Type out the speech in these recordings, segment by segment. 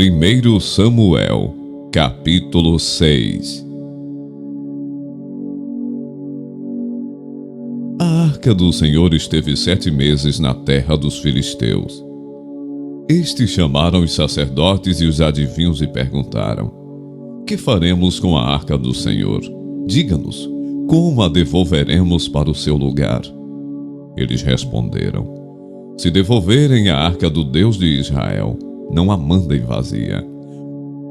1 Samuel, capítulo 6. A arca do Senhor esteve 7 meses na terra dos filisteus. Estes chamaram os sacerdotes e os adivinhos e perguntaram: que faremos com a arca do Senhor? Diga-nos, como a devolveremos para o seu lugar? Eles responderam: se devolverem a arca do Deus de Israel, não a mandem vazia,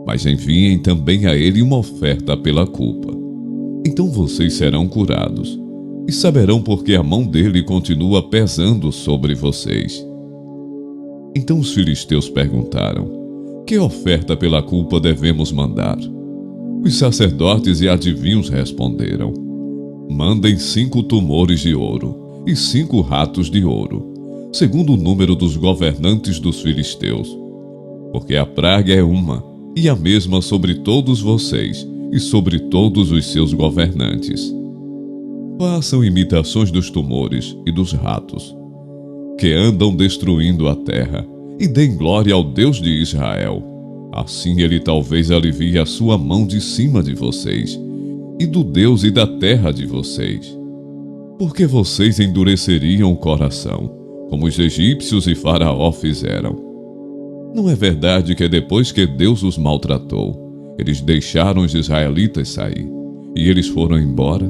mas enviem também a ele uma oferta pela culpa. Então vocês serão curados e saberão porque a mão dele continua pesando sobre vocês. Então os filisteus perguntaram: que oferta pela culpa devemos mandar? Os sacerdotes e adivinhos responderam: mandem 5 tumores de ouro e 5 ratos de ouro, segundo o número dos governantes dos filisteus. Porque a praga é uma, e a mesma sobre todos vocês e sobre todos os seus governantes. Façam imitações dos tumores e dos ratos, que andam destruindo a terra, e deem glória ao Deus de Israel. Assim ele talvez alivie a sua mão de cima de vocês, e do Deus e da terra de vocês. Porque vocês endureceriam o coração, como os egípcios e Faraó fizeram. Não é verdade que depois que Deus os maltratou, eles deixaram os israelitas sair, e eles foram embora?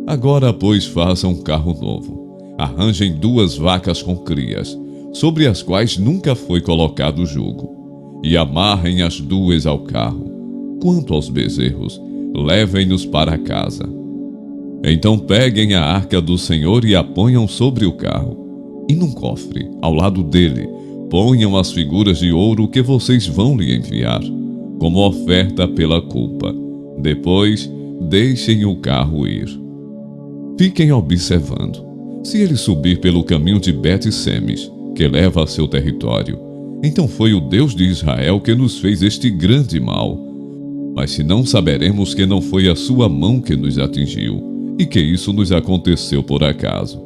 Agora, pois, façam um carro novo. Arranjem 2 vacas com crias, sobre as quais nunca foi colocado jugo, e amarrem as 2 ao carro. Quanto aos bezerros, levem-nos para casa. Então peguem a arca do Senhor e a ponham sobre o carro, e num cofre, ao lado dele, ponham as figuras de ouro que vocês vão lhe enviar, como oferta pela culpa. Depois, deixem o carro ir. Fiquem observando. Se ele subir pelo caminho de Bet-Semes, que leva a seu território, então foi o Deus de Israel que nos fez este grande mal. Mas se não, saberemos que não foi a sua mão que nos atingiu, e que isso nos aconteceu por acaso.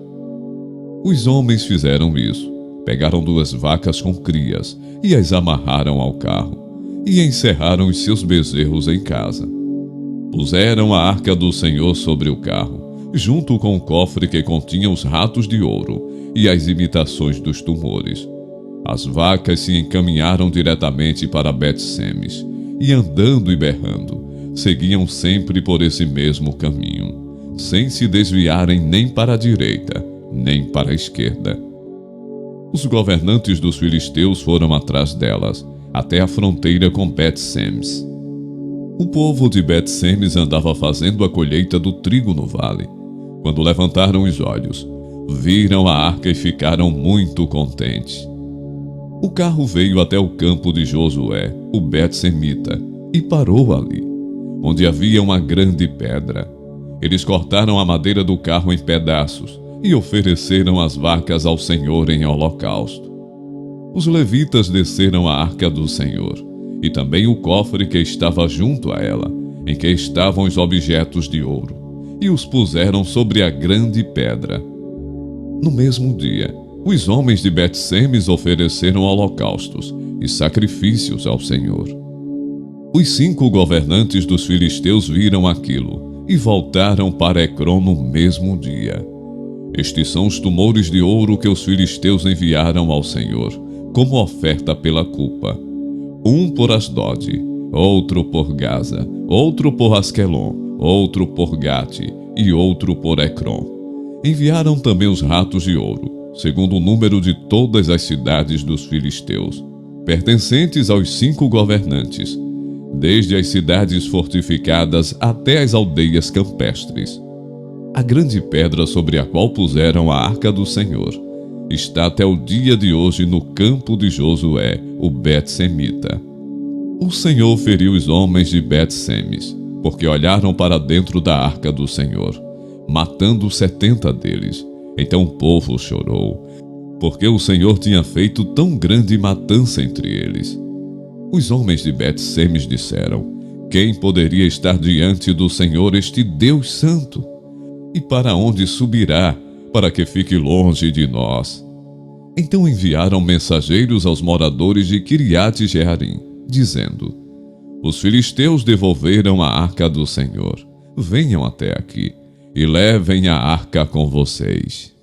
Os homens fizeram isso. Pegaram 2 vacas com crias e as amarraram ao carro, e encerraram os seus bezerros em casa. Puseram a arca do Senhor sobre o carro, junto com o cofre que continha os ratos de ouro e as imitações dos tumores. As vacas se encaminharam diretamente para Bet-Semes, e andando e berrando, seguiam sempre por esse mesmo caminho, sem se desviarem nem para a direita, nem para a esquerda. Os governantes dos filisteus foram atrás delas, até a fronteira com Bet-Semes. O povo de Bet-Semes andava fazendo a colheita do trigo no vale. Quando levantaram os olhos, viram a arca e ficaram muito contentes. O carro veio até o campo de Josué, o Bet-Semita, e parou ali, onde havia uma grande pedra. Eles cortaram a madeira do carro em pedaços e ofereceram as vacas ao Senhor em holocausto. Os levitas desceram a arca do Senhor, e também o cofre que estava junto a ela, em que estavam os objetos de ouro, e os puseram sobre a grande pedra. No mesmo dia, os homens de Bet-Semes ofereceram holocaustos e sacrifícios ao Senhor. Os 5 governantes dos filisteus viram aquilo e voltaram para Ecrom no mesmo dia. Estes são os tumores de ouro que os filisteus enviaram ao Senhor, como oferta pela culpa. Um por Asdod, outro por Gaza, outro por Asquelon, outro por Gate e outro por Ecrom. Enviaram também os ratos de ouro, segundo o número de todas as cidades dos filisteus, pertencentes aos 5 governantes, desde as cidades fortificadas até as aldeias campestres. A grande pedra sobre a qual puseram a arca do Senhor está até o dia de hoje no campo de Josué, o Bet-Semita. O Senhor feriu os homens de Bet-Semes, porque olharam para dentro da arca do Senhor, matando 70 deles. Então o povo chorou, porque o Senhor tinha feito tão grande matança entre eles. Os homens de Bet-Semes disseram: quem poderia estar diante do Senhor, este Deus santo? E para onde subirá, para que fique longe de nós? Então enviaram mensageiros aos moradores de Quiriate Jearim, dizendo: Os filisteus devolveram a arca do Senhor. Venham até aqui e levem a arca com vocês.